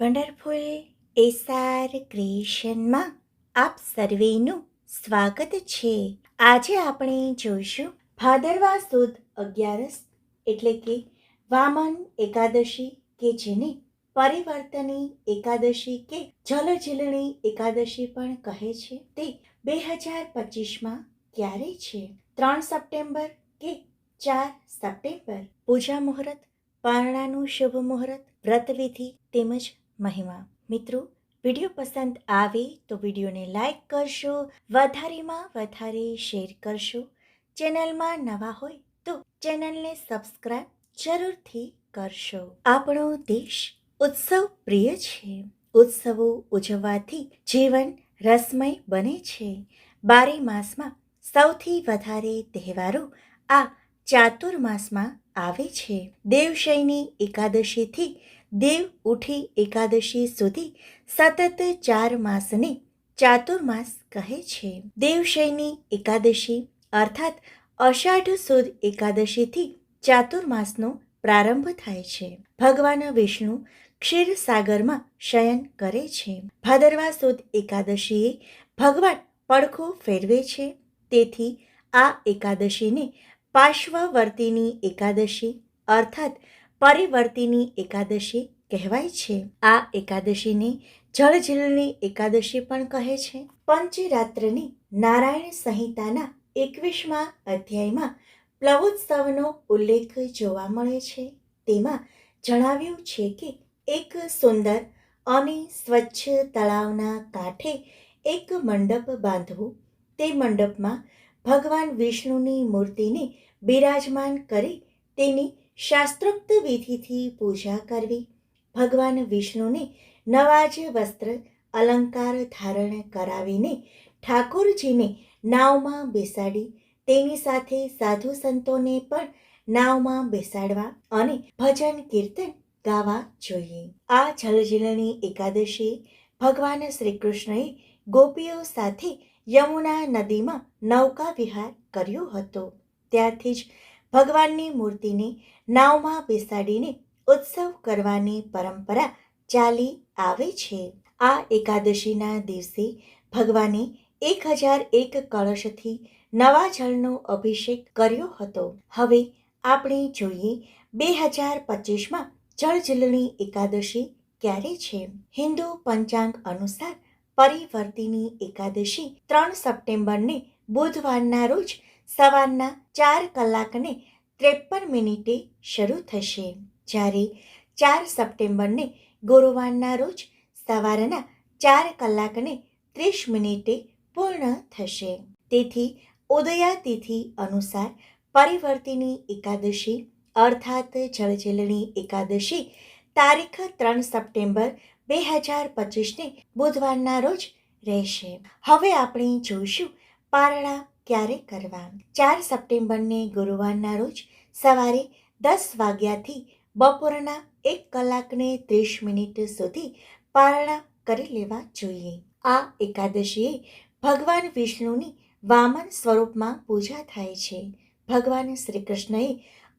Wonderful SR ક્રિએશનમાં આપ સર્વેનું સ્વાગત છે. આજે આપણે જોઈશું ભાદરવા સુદ 11 એટલે કે વામન એકાદશી કે જેને પરિવર્તની એકાદશી કે જલઝીલણી એકાદશી પણ કહે છે તે 2025માં ક્યારે છે? 3 સપ્ટેમ્બર કે 4 સપ્ટેમ્બર? પૂજા મુહૂર્ત, પારણાનું શુભ મુહૂર્ત, વ્રતવિધિ તેમજ મહિમા. મિત્રો, વિડીયો પસંદ આવે તો વિડીયોને લાઈક કરશો, વધારેમાં વધારે શેર કરશો. ચેનલમાં નવા હોય તો ચેનલને સબસ્ક્રાઇબ જરૂરથી કરશો. આપણો દેશ ઉત્સવ પ્રિય છે. ઉત્સવો ઉજવવાથી જીવન રસમય બને છે. 12 માસમાં સૌથી વધારે તહેવારો આ ચાતુર્માસમાં આવે છે. દેવશયની એકાદશીથી દેવ ઉઠી એકાદશી સુધી સતત 4 માસને ચાતુર્માસ કહે છે. દેવશયની એકાદશી અર્થાત અષાઢ સુદ એકાદશીથી ચાતુર્માસનો પ્રારંભ થાય છે. ભગવાન વિષ્ણુ ક્ષીરસાગરમાં શયન કરે છે. ભાદરવા સુદ એકાદશીએ ભગવાન પડખું ફેરવે છે. તેથી આ એકાદશીને પાર્શ્વવર્તિની એકાદશી અર્થાત પરિવર્તિની એકાદશી કહેવાય છે. આ એકાદશીને જળઝીલણી એકાદશી પણ કહે છે. પંચરાત્રની નારાયણ સંહિતાના 21મા અધ્યાયમાં પ્લવોત્સવનો ઉલ્લેખ જોવા મળે છે. તેમાં જણાવ્યું છે કે એક સુંદર અને સ્વચ્છ તળાવના કાંઠે એક મંડપ બાંધવું. તે મંડપમાં ભગવાન વિષ્ણુની મૂર્તિને બિરાજમાન કરી તેની શાસ્ત્રોક્ત વિધિથી પૂજા કરવી. ભગવાન વિષ્ણુને નવા જ વસ્ત્ર અલંકાર ધારણ કરાવીને ઠાકોરજીને નાવમાં બેસાડી તેની સાથે સાધુ સંતોને પણ નાવમાં બેસાડવા અને ભજન કીર્તન ગાવા જોઈએ. આ જળઝીલણી એકાદશી ભગવાન શ્રી કૃષ્ણએ ગોપીઓ સાથે યમુના નદીમાં નૌકા વિહાર કર્યો હતો. ત્યારથી જ ભગવાનની મૂર્તિને નાવમાં બેસાડીને ઉત્સવ કરવાની પરંપરા ચાલી આવે છે. આ એકાદશીના દિવસે ભગવાને 1001 કળશથી નવા જળનો અભિષેક કર્યો હતો. હવે આપણે જોઈએ 2025માં જળઝીલણી એકાદશી ક્યારે છે? હિન્દુ પંચાંગ અનુસાર પરિવર્તિની એકાદશી 3 સપ્ટેમ્બરને બુધવારના રોજ સવારના 4:53 શરૂ થશે, જ્યારે 4 સપ્ટેમ્બરને ગુરુવારના રોજ સવારના 4:30 પૂર્ણ થશે. તેથી ઉદયાતિથિ અનુસાર પરિવર્તિની એકાદશી અર્થાત જળઝીલણી એકાદશી તારીખ 3 સપ્ટેમ્બર 2025ને બુધવારના રોજ રહેશે. હવે આપણે જોઈશું પારણા ક્યારે કરવા. 4 સપ્ટેમ્બરને ગુરુવારના રોજ સવારે 10 વાગ્યાથી બપોરના 1:30 સુધી પારણા કરી લેવા જોઈએ. આ એકાદશીએ ભગવાન વિષ્ણુની વામન સ્વરૂપમાં પૂજા થાય છે. ભગવાન શ્રી કૃષ્ણએ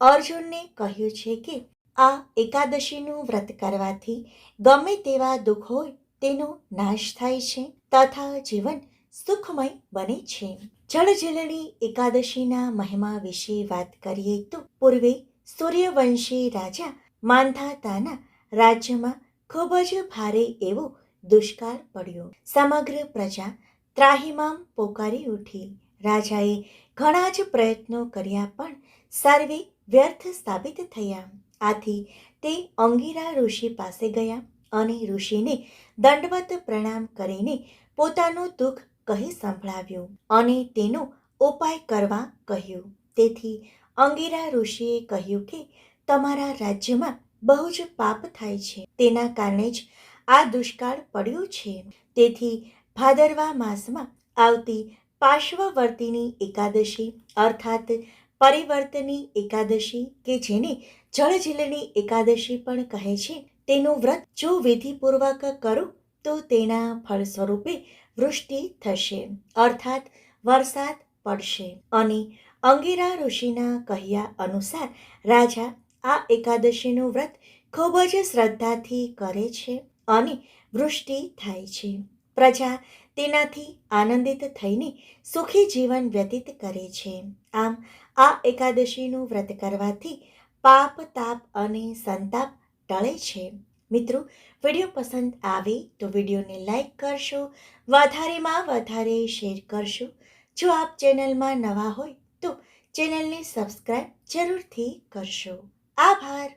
અર્જુનને કહ્યું છે કે આ એકાદશીનું વ્રત કરવાથી ગમે તેવા દુઃખ હોય તેનો નાશ થાય છે તથા જીવન સુખમય બને છે. જળઝીલણી એકાદશીના મહિમા વિશે વાત કરીએ તો પૂર્વે સૂર્યવંશી રાજા માંધાતાના રાજ્યમાં ખૂબ જ ભારે એવો દુષ્કાળ પડ્યો. સમગ્ર પ્રજા ત્રાહિમામ પોકારી ઉઠી. રાજાએ ઘણા જ પ્રયત્નો કર્યા પણ સર્વે વ્યર્થ સાબિત થયા. આથી તે અંગિરા ઋષિ પાસે ગયા અને ઋષિને દંડવત પ્રણામ કરીને પોતાનું દુઃખ કહી સંભળાવ્યું અને તેનો ઉપાય કરવા કહ્યું. તેથી અંગિરા ઋષિએ કહ્યું કે તમારા રાજ્યમાં બહુ જ પાપ થાય છે, તેના કારણે જ આ દુષ્કાળ પડ્યો છે. તેથી ભાદરવા માસમાં આવતી પાર્શ્વવર્તિની એકાદશી અર્થાત પરિવર્તની એકાદશી કે જેને જળઝીલણી એકાદશી પણ કહે છે, તેનું વ્રત જો વિધિપૂર્વક કરો તો તેના ફળ સ્વરૂપે વૃષ્ટિ થશે અર્થાત વરસાદ પડશે. અને અંગિરા ઋષિના કહ્યા અનુસાર રાજા આ એકાદશીનું વ્રત ખૂબ જ શ્રદ્ધાથી કરે છે અને વૃષ્ટિ થાય છે. પ્રજા તેનાથી આનંદિત થઈને સુખી જીવન વ્યતીત કરે છે. આમ આ એકાદશીનું વ્રત કરવાથી પાપ તાપ અને સંતાપ ટળે છે. મિત્રો, વિડીયો પસંદ આવે તો વિડીયોને લાઈક કરશો, વધારેમાં વધારે શેર કરશો. જો આપ ચેનલમાં નવા હોય તો ચેનલને સબસ્ક્રાઈબ જરૂરથી કરશો. આભાર.